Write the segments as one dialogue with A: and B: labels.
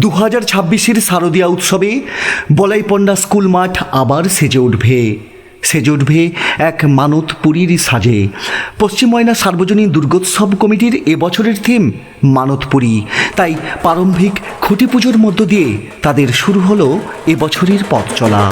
A: 2026-এর শারদীয়া উৎসবে বলাইপন্ডা স্কুল মাঠ আবার সেজে উঠবে এক মানতপুরীর সাজে। পশ্চিম ময়না সার্বজনীন দুর্গোৎসব কমিটির এবছরের থিম মানতপুরী। তাই প্রারম্ভিক খুঁটি পুজোর মধ্য দিয়ে তাদের শুরু হলো এবছরের পথ চলা।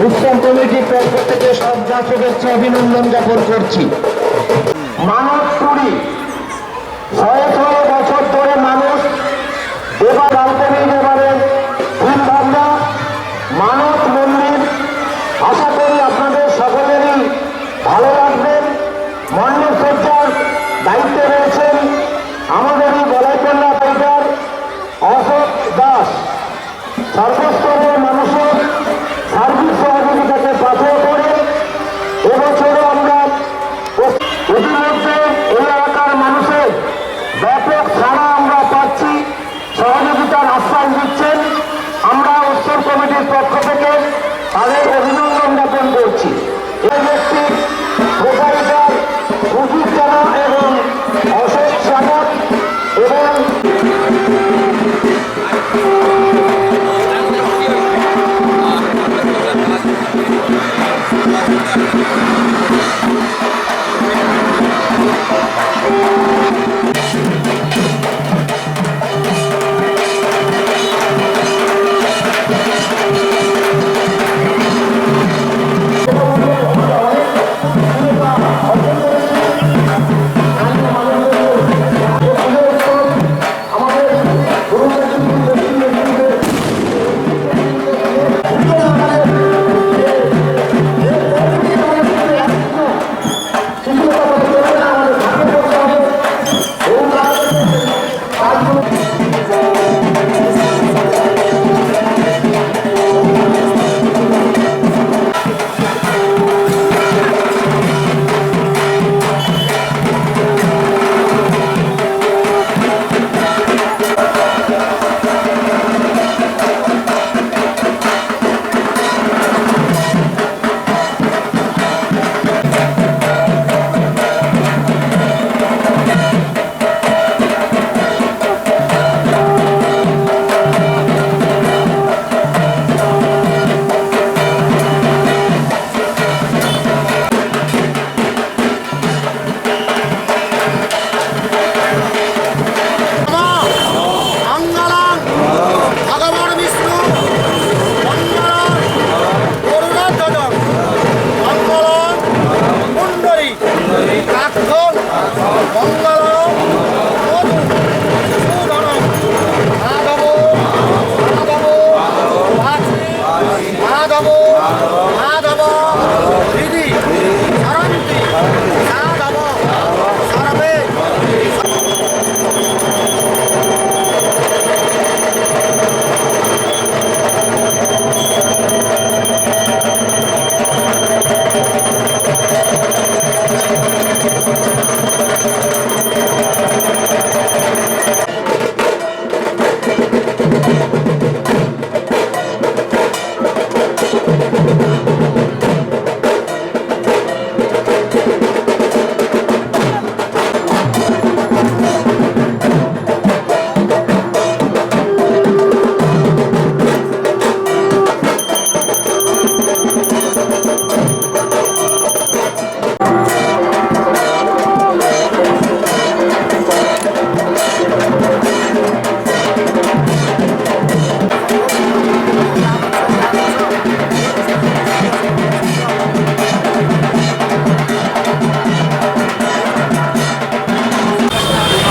B: উৎসব কমিটির পক্ষ থেকে শ্রদ্ধা শুভেচ্ছা অভিনন্দন জ্ঞাপন করছি। মানতপুরী 6 বছর ধরে মানুষ এবারের ভুল ভাবনা মানত মন্দির, আশা করি আপনাদের সকলেরই ভালো লাগবেন। মণ্ডপ সজ্জার দায়িত্বে রয়েছেন আমাদেরই বলাইপন্ডা পাইকার অশোক দাস। সর্বস্তরের মানুষের সার্বিক সহযোগিতাকে পাথর করে এবছরও আমরা ইতিমধ্যে এই এলাকার মানুষের ব্যাপক সাড়া আমরা পাচ্ছি, সহযোগিতার আশ্বাস দিচ্ছেন। আমরা উৎসব কমিটির পক্ষ থেকে তাদের অভিনন্দন জ্ঞাপন করছি। এই ব্যক্তি প্রোপাইটার সুজিত জানা এবং অশোক সাগর এবং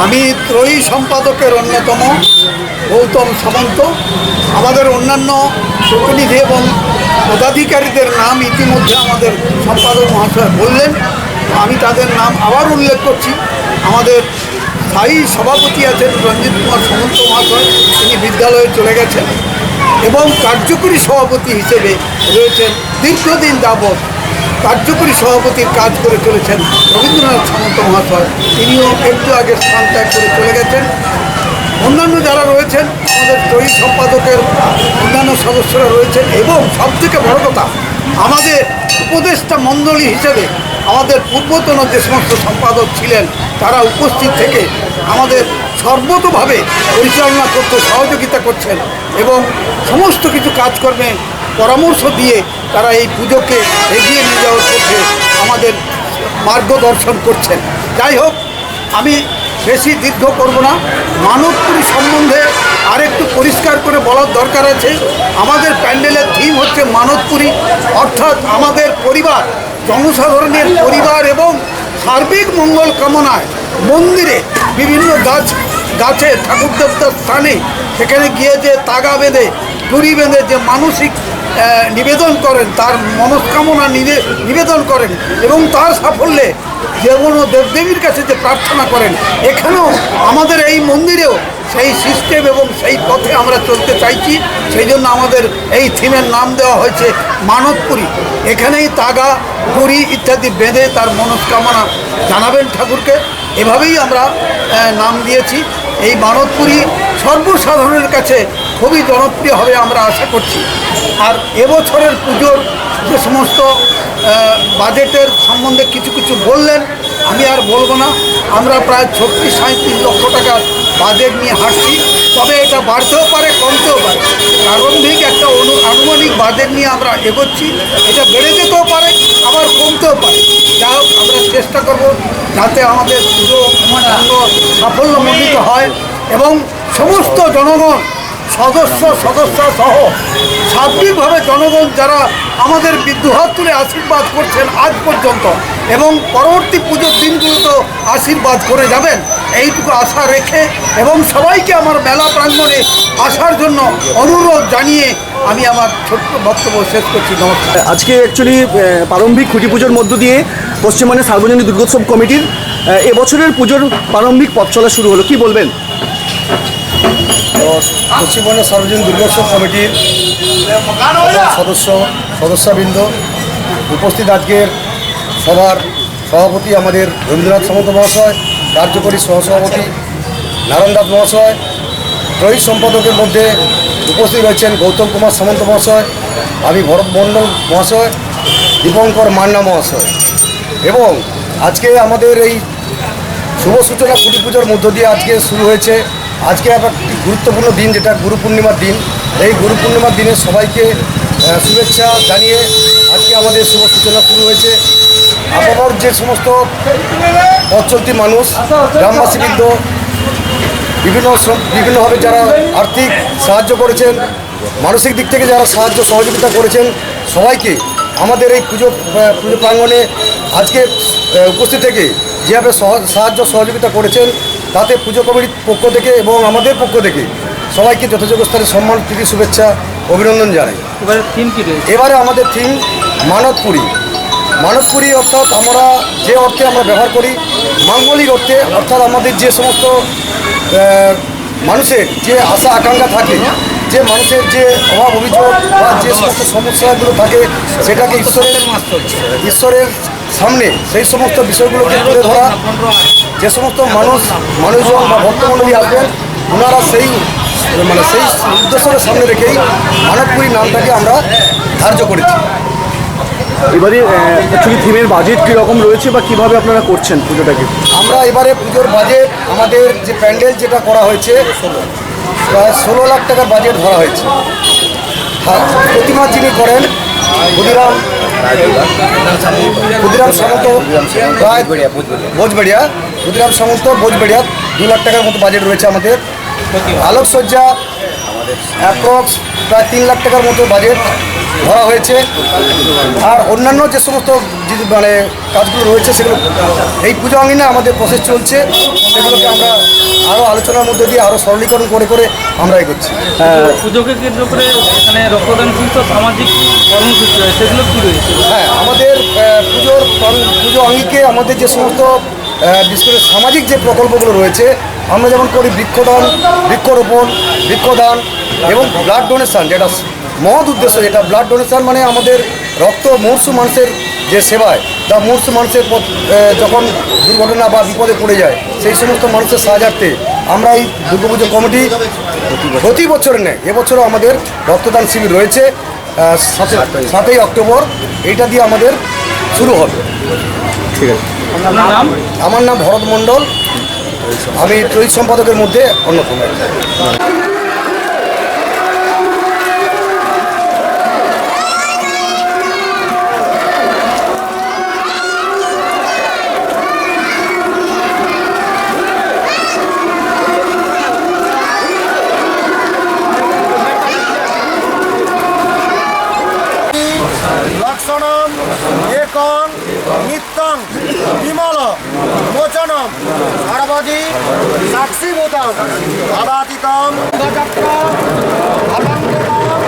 C: আমি ত্রয়ী সম্পাদকের অন্যতম গৌতম সামন্ত। আমাদের অন্যান্য প্রতিনিধি এবং পদাধিকারীদের নাম ইতিমধ্যে আমাদের সম্পাদক মহাশয় বললেন, আমি তাদের নাম আবার উল্লেখ করছি। আমাদের স্থায়ী সভাপতি আছেন রঞ্জিত কুমার সামন্ত মহাশয়, তিনি বিদ্যালয়ে চলে গেছেন, এবং কার্যকরী সভাপতি হিসেবে রয়েছেন দীর্ঘদিন যাবৎ কার্যকরী সভাপতির কাজ করে চলেছেন রবীন্দ্রনাথ সামন্ত মহাশয়, তিনিও একটু আগে স্থান ত্যাগ করে চলে গেছেন। অন্যান্য যারা রয়েছেন আমাদের ত্রয়ী সম্পাদকের অন্যান্য সদস্যরা রয়েছেন, এবং সবথেকে বড় কথা আমাদের উপদেষ্টা মণ্ডলী হিসেবে আমাদের পূর্বতন যে সমস্ত সম্পাদক ছিলেন তারা উপস্থিত থেকে আমাদের সর্বতোভাবে পরিচালনা করতে সহযোগিতা করছেন, এবং সমস্ত কিছু কাজকর্মে পরামর্শ দিয়ে তারা এই পুজোকে এগিয়ে নিয়ে যাওয়ার পথে আমাদের মার্গদর্শন করছেন। যাই হোক, আমি বেশি দীর্ঘ করব না। মানবপুরী সম্বন্ধে আরেকটু পরিষ্কার করে বলার দরকার আছে। আমাদের প্যান্ডেলের থিম হচ্ছে মানবপুরী, অর্থাৎ আমাদের পরিবার, জনসাধারণের পরিবার এবং সার্বিক মঙ্গল কামনায় মন্দিরে বিভিন্ন গাছে ঠাকুর দেবতার স্থানে সেখানে গিয়ে যে তাগা বেঁধে দড়ি বেঁধে যে মানসিক নিবেদন করেন, তার মনস্কামনা নিবেদন করেন, এবং তার সাফল্যে যে কোনো দেবদেবীর কাছে যে প্রার্থনা করেন, এখানেও আমাদের এই মন্দিরেও সেই সিস্টেম এবং সেই পথে আমরা চলতে চাইছি। সেই জন্য আমাদের এই থিমের নাম দেওয়া হয়েছে মানবপুরী। এখানেই তাগা দড়ি ইত্যাদি বেঁধে তার মনস্কামনা জানাবেন ঠাকুরকে, এভাবেই আমরা নাম দিয়েছি। এই মানবপুরী সর্বসাধারণের কাছে খুবই জনপ্রিয় হবে আমরা আশা করছি। আর এবছরের পুজোর যে সমস্ত বাজেটের সম্বন্ধে কিছু কিছু বললেন, আমি আর বলবো না। আমরা প্রায় 36-37 লক্ষ টাকার বাজেট নিয়ে হাঁটছি, তবে এটা বাড়তেও পারে, কমতেও পারে। প্রারম্ভিক একটা আনুমানিক বাজেট নিয়ে আমরা এগোচ্ছি, এটা বেড়ে যেতেও পারে, আবার কমতেও পারে। যাই হোক, আমরা চেষ্টা করব যাতে আমাদের পুজো সাফল্যমণ্ডিত হয়, এবং সমস্ত জনগণ সদস্য সহ সার্বিকভাবে জনগণ যারা আমাদের দুহাত তুলে আশীর্বাদ করছেন আজ পর্যন্ত, এবং পরবর্তী পুজোর দিনগুলোতেও আশীর্বাদ করে যাবেন, এইটুকু আশা রেখে এবং সবাইকে আমার মেলা প্রাঙ্গণে আসার জন্য অনুরোধ জানিয়ে আমি আমার ছোট্ট বক্তব্য শেষ করছি। নমস্কার।
A: আজকে অ্যাকচুয়ালি প্রারম্ভিক খুঁটি পুজোর মধ্য দিয়ে পশ্চিমবঙ্গের সার্বজনীন দুর্গোৎসব কমিটির এবছরের পুজোর প্রারম্ভিক পথ চলা শুরু হলো, কি বলবেন?
D: পশ্চিমবঙ্গের সার্বজনীন দুর্গোৎসব কমিটির সদস্যবৃন্দ উপস্থিত, আজকের সভার সভাপতি আমাদের রবীন্দ্রনাথ সামন্ত মহাশয়, কার্যকরী সহসভাপতি নারায়ণ দাস মহাশয়, ত্রয়ী সম্পাদকের মধ্যে উপস্থিত রয়েছেন গৌতম কুমার সামন্ত মহাশয়, আমি ভরত মণ্ডল মহাশয়, দীপঙ্কর মান্না মহাশয়, এবং আজকে আমাদের এই শুভ সূচনা খুঁটি পুজোর মধ্য দিয়ে আজকে শুরু হয়েছে। আজকে একটি গুরুত্বপূর্ণ দিন, যেটা গুরু পূর্ণিমার দিন। এই গুরু পূর্ণিমার দিনে সবাইকে শুভেচ্ছা জানিয়ে আজকে আমাদের শুভ সূচনা শুরু হয়েছে। আপামর যে সমস্ত পথ চলতি মানুষ, গ্রামবাসীবৃন্দ বিভিন্নভাবে যারা আর্থিক সাহায্য করেছেন, মানসিক দিক থেকে যারা সাহায্য সহযোগিতা করেছেন, সবাইকে আমাদের এই পুজো প্রাঙ্গণে আজকে উপস্থিত থেকে যেভাবে সাহায্য সহযোগিতা করেছেন, তাতে পুজো কমিটির পক্ষ থেকে এবং আমাদের পক্ষ থেকে সবাইকে যথাযোগ্য স্থানে সম্মান, প্রীতি, শুভেচ্ছা, অভিনন্দন জানাই। এবারে আমাদের থিম মানবপুরী, অর্থাৎ আমরা যে অর্থে আমরা ব্যবহার করি মাঙ্গলিক অর্থে, অর্থাৎ আমাদের যে সমস্ত মানুষের যে আশা আকাঙ্ক্ষা থাকে, যে মানুষের যে অভাব অভিযোগ বা যে সমস্ত সমস্যাগুলো থাকে, সেটাকে ঈশ্বরের সামনে সেই সমস্ত বিষয়গুলোকে তুলে ধরা। যে সমস্ত মানুষজন বা ভক্তমণ্ডলী আসবেন, ওনারা সেই উদ্দেশ্যকে সামনে রেখেই মানবপুরী নামটাকে আমরা ধার্য করেছি।
A: এবারে অ্যাকচুয়ালি থিমের বাজেট কীরকম রয়েছে বা কীভাবে আপনারা করছেন পুজোটাকে?
D: আমরা এবারে পুজোর বাজেট, আমাদের যে প্যান্ডেল যেটা করা হয়েছে, প্রায় 16 লাখ টাকার বাজেট ধরা হয়েছে। প্রতিমা যিনি করেন ক্ষুদিরাম সামন্ত, প্রায় ভোজবেড়িয়া, ক্ষুদিরাম সামন্ত ভোজবেড়িয়া, 2 লাখ টাকার মতো বাজেট রয়েছে আমাদের। আলোকসজ্জা অ্যাপ্রক্স প্রায় 3 লাখ টাকার মতো বাজেট ধরা হয়েছে। আর অন্যান্য যে সমস্ত যে মানে কাজগুলো রয়েছে সেগুলো এই পুজো আঙিনে আমাদের প্রসেস চলছে, সেগুলোকে আমরা আরও আলোচনার মধ্যে দিয়ে আরও সরলীকরণ করে করে আমরা এগোচ্ছি।
E: পুজোকে কেন্দ্র করে এখানে রক্তদান শিল্প সামাজিক কর্মসূচি হয়, সেগুলো কী রয়েছে?
D: হ্যাঁ, আমাদের পুজো আঙ্গিকে আমাদের যে সমস্ত বিশেষ করে সামাজিক যে প্রকল্পগুলো রয়েছে, আমরা যেমন করি বৃক্ষদান, বৃক্ষরোপণ, বৃক্ষদান এবং ব্লাড ডোনেশন, যেটা মহৎ উদ্দেশ্য। যেটা ব্লাড ডোনেশন মানে আমাদের রক্ত মুমূর্ষু মানুষের যে সেবায় বা মুমূর্ষু মানুষের যখন দুর্ঘটনা বা বিপদে পড়ে যায় সেই সমস্ত মানুষের সাহায্যার্থে আমরা এই দুর্গাপুজো কমিটি প্রতি বছরে নেয়। এবছরও আমাদের রক্তদান শিবির রয়েছে 7ই অক্টোবর, এইটা দিয়ে আমাদের শুরু হবে। ঠিক আছে,
E: আপনার নাম?
D: আমার নাম ভরত মণ্ডল, আমি ত্রয়ী সম্পাদকের মধ্যে অন্যতম।
F: লক্ষণম একং নিত্যং বিমল মোচনম সর্বদি সাক্ষীভূতম আবাদিতম গজপ্র অলঙ্করম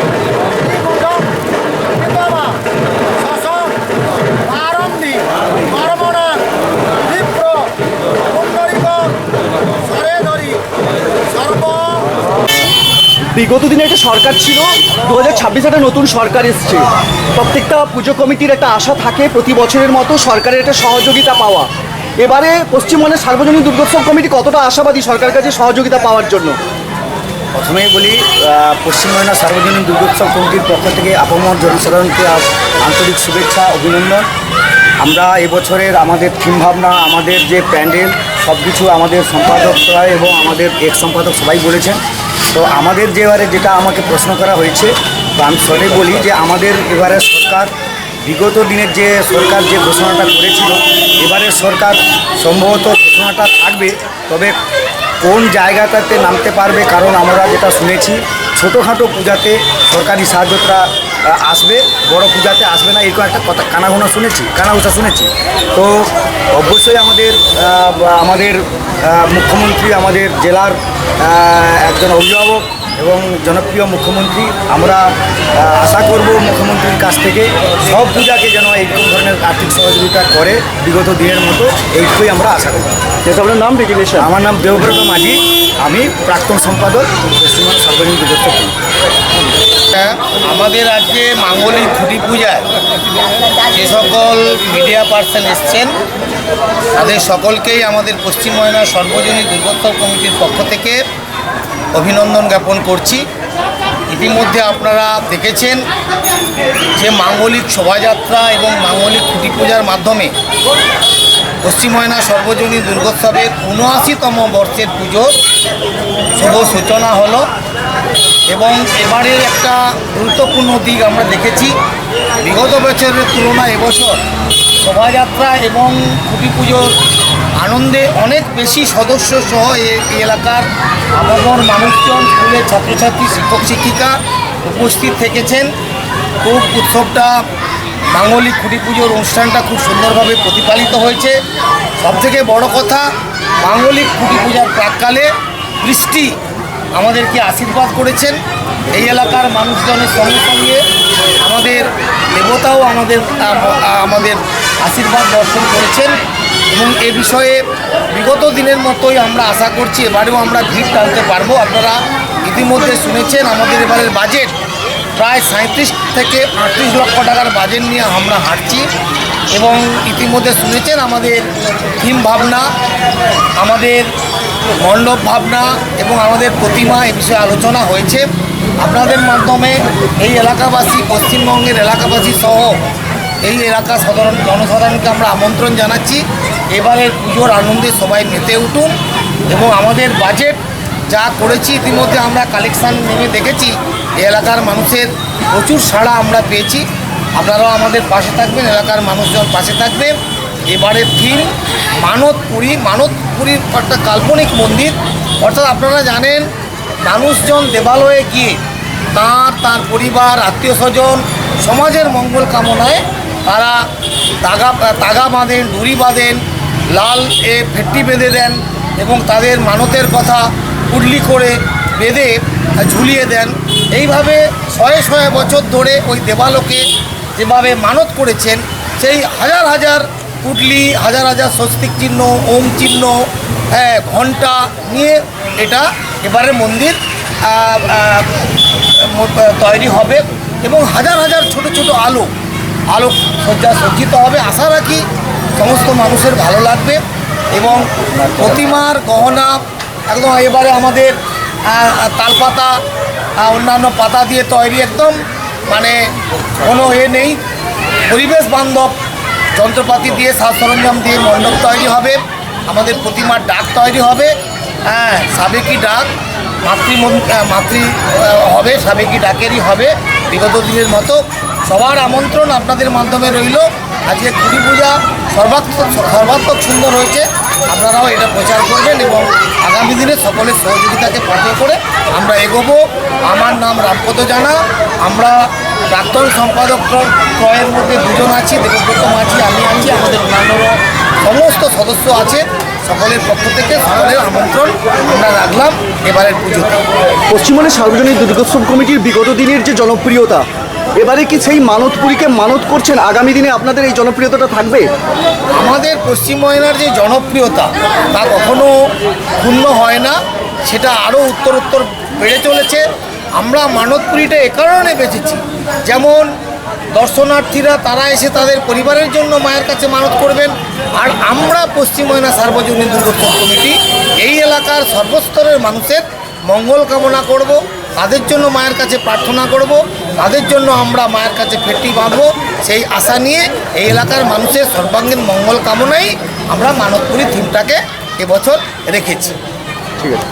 F: শ্রীমুখম পিতামা শশম আরম্ভি কর্মণা বিপ্র পুণ্ডরিক সরেধরি সর্ব।
A: বিগত দিনে একটা সরকার ছিল, 2026 একটা নতুন সরকার এসছে। প্রত্যেকটা পুজো কমিটির একটা আশা থাকে প্রতি বছরের মতো সরকারের একটা সহযোগিতা পাওয়া। এবারে পশ্চিমবঙ্গের সার্বজনীন দুর্গোৎসব কমিটি কতটা আশাবাদী সরকারের কাছে সহযোগিতা পাওয়ার জন্য?
G: প্রথমেই বলি, পশ্চিমবঙ্গ সার্বজনীন দুর্গোৎসব কমিটির পক্ষ থেকে আপামর জনসাধারণকে আন্তরিক শুভেচ্ছা, অভিনন্দন। আমরা এবছরের আমাদের থিম ভাবনা, আমাদের যে প্যান্ডেল, সব কিছু আমাদের সম্পাদকরা এবং আমাদের এক্স সম্পাদক সবাই বলেছেন। তো আমাদের যে এবারে যেটা আমাকে প্রশ্ন করা হয়েছে, তো আমি সঠিক বলি যে আমাদের এবারে সরকার বিগত দিনের যে সরকার যে ঘোষণাটা করেছিল, এবারের সরকার সম্ভবত ঘোষণাটা থাকবে, তবে কোন জায়গাটাতে নামতে পারবে, কারণ আমরা যেটা শুনেছি ছোটোখাটো পূজাতে সরকারি সাহায্যটা আসবে, বড় পূজাতে আসবে না, এরকম একটা কথা কানাঘোষা শুনেছি। তো অবশ্যই আমাদের মুখ্যমন্ত্রী, আমাদের জেলার একজন অভিভাবক এবং জনপ্রিয় মুখ্যমন্ত্রী, আমরা আশা করব মুখ্যমন্ত্রীর কাছ থেকে সব পূজাকে যেন এইরকম ধরনের আর্থিক সহযোগিতা করে বিগত দিনের মতো, এইটুকুই আমরা আশা করি।
A: আপনার নাম ডেজিগনেশন?
G: আমার নাম দেবব্রত মাঝি, আমি প্রাক্তন সম্পাদক পশ্চিমবঙ্গ সার্বজনীন দুর্গোৎসব কমিটি।
H: আমাদের আজকে মাঙ্গলিক খুঁটি পূজায় যে সকল মিডিয়া পার্সন এসছেন তাদের সকলকেই আমাদের পশ্চিমবঙ্গ সর্বজনীন দুর্গোৎসব কমিটির পক্ষ থেকে অভিনন্দন জ্ঞাপন করছি। ইতিমধ্যে আপনারা দেখেছেন যে মাঙ্গলিক শোভাযাত্রা এবং মাঙ্গলিক খুঁটি পূজার মাধ্যমে পশ্চিমবঙ্গ সর্বজনীন দুর্গোৎসবের ৭৯তম বর্ষের পুজো শুভ সূচনা হলো। এবং এবারের একটা গুরুত্বপূর্ণ দিক আমরা দেখেছি, বিগত বছরের তুলনায় এবছর শোভাযাত্রা এবং খুঁটি পুজোর আনন্দে অনেক বেশি সদস্য সহ এই এলাকার আপামর মানুষজন, স্কুলের ছাত্রছাত্রী, শিক্ষক শিক্ষিকা উপস্থিত থেকেছেন। খুব উৎসবটা মাঙ্গলিক খুঁটি পুজোর অনুষ্ঠানটা খুব সুন্দরভাবে প্রতিপালিত হয়েছে। সবথেকে বড় কথা, মাঙ্গলিক খুঁটি পূজার প্রাক্কালে বৃষ্টি আমাদেরকে আশীর্বাদ করেছেন। এই এলাকার মানুষজনের সঙ্গে সঙ্গে আমাদের দেবতাও আমাদের আশীর্বাদ দর্শন করেছেন। এবং এ বিষয়ে বিগত দিনের মতোই আমরা আশা করছি এবারেও আমরা ভিড় টানতে পারবো। আপনারা ইতিমধ্যে শুনেছেন আমাদের এবারের বাজেট প্রায় 37 থেকে 38 লক্ষ টাকার বাজেট নিয়ে আমরা হাঁটছি। এবং ইতিমধ্যে শুনেছেন আমাদের থিম ভাবনা, আমাদের মণ্ডপ ভাবনা এবং আমাদের প্রতিমা, এ বিষয়ে আলোচনা হয়েছে। আপনাদের মাধ্যমে এই এলাকাবাসী, পশ্চিমবঙ্গের এলাকাবাসী সহ এই এলাকার জনসাধারণকে আমরা আমন্ত্রণ জানাচ্ছি, এবারের পুজোর আনন্দে সবাই মেতে উঠুন। এবং আমাদের বাজেট যা করেছি ইতিমধ্যে আমরা কালেকশান নেমে দেখেছি, এই এলাকার মানুষের প্রচুর সাড়া আমরা পেয়েছি। আপনারাও আমাদের পাশে থাকবেন, এলাকার মানুষজন পাশে থাকবে। এবারের থিম মানতপুরীর একটা কাল্পনিক মন্দির, অর্থাৎ আপনারা জানেন মানুষজন দেবালয়ে গিয়ে তার পরিবার, আত্মীয় স্বজন, সমাজের মঙ্গল কামনায় তারা তাগা বাঁধেন, দড়ি বাঁধেন, লাল ফেট্টি বেঁধে দেন এবং তাদের মানতের কথা কুডলি করে বেঁধে ঝুলিয়ে দেন। এইভাবে শয়ে শয়ে বছর ধরে ওই দেবালোকে যেভাবে মানত করেছেন, সেই হাজার হাজার কুডলি, হাজার হাজার স্বস্তিক চিহ্ন, ওম চিহ্ন, ঘণ্টা নিয়ে এটা এবারে মন্দির তৈরি হবে এবং হাজার হাজার ছোট ছোট আলোক সজ্জা সজ্জিত হবে। আশা রাখি সমস্ত মানুষের ভালো লাগবে এবং প্রতিমার গহনা একদম এবারে আমাদের তালপাতা, অন্যান্য পাতা দিয়ে তৈরি, একদম মানে কোনো নেই, পরিবেশ বান্ধব যন্ত্রপাতি দিয়ে, সাজ সরঞ্জাম দিয়ে মণ্ডপ তৈরি হবে। আমাদের প্রতিমার ডাক তৈরি হবে, সাবেকি ডাক, মাতৃ হবে, সাবেকি ডাকেরই হবে বিগত দিনের মতো। সবার আমন্ত্রণ আপনাদের মাধ্যমে রইল। আজকে খুঁটি পূজা সর্বাত্মক সুন্দর হয়েছে, আপনারাও এটা প্রচার করবেন এবং আগামী দিনে সকলের সহযোগিতাকে পাথে করে আমরা এগোবো। আমার নাম রামপদ জানা, আমরা প্রাক্তন সম্পাদক ক্রয়ের মধ্যে দুজন আছি, দেবব্রত মাঝি, আমি আছি, আমাদের অন্যান্যরা সমস্ত সদস্য আছে। সকলের পক্ষ থেকে সকলের আমন্ত্রণ আমরা রাখলাম এবারের পুজোতে।
A: পশ্চিমবঙ্গের সার্বজনীন দুর্গোৎসব কমিটির বিগত দিনের যে জনপ্রিয়তা, এবারে কি সেই মানতপুরীকে মানত করছেন? আগামী দিনে আপনাদের এই জনপ্রিয়তাটা থাকবে?
H: আমাদের পশ্চিম ময়নার যে জনপ্রিয়তা তা কখনো ক্ষুণ্ণ হয় না, সেটা আরও উত্তরোত্তর বেড়ে চলেছে। আমরা মানতপুরীটা এ কারণে বেঁচেছি, যেমন দর্শনার্থীরা তারা এসে তাদের পরিবারের জন্য মায়ের কাছে মানত করবেন, আর আমরা পশ্চিম ময়না সার্বজনীন দুর্গোৎসব কমিটি এই এলাকার সর্বস্তরের মানুষের মঙ্গল কামনা করব, তাদের জন্য মায়ের কাছে প্রার্থনা করব, তাদের জন্য আমরা মায়ের কাছে ফেট্টি বাঁধব। সেই আশা নিয়ে এই এলাকার মানুষের সর্বাঙ্গীন মঙ্গল কামনাই আমরা মানতপুরী থিমটাকে এবছর রেখেছি।
A: ঠিক আছে।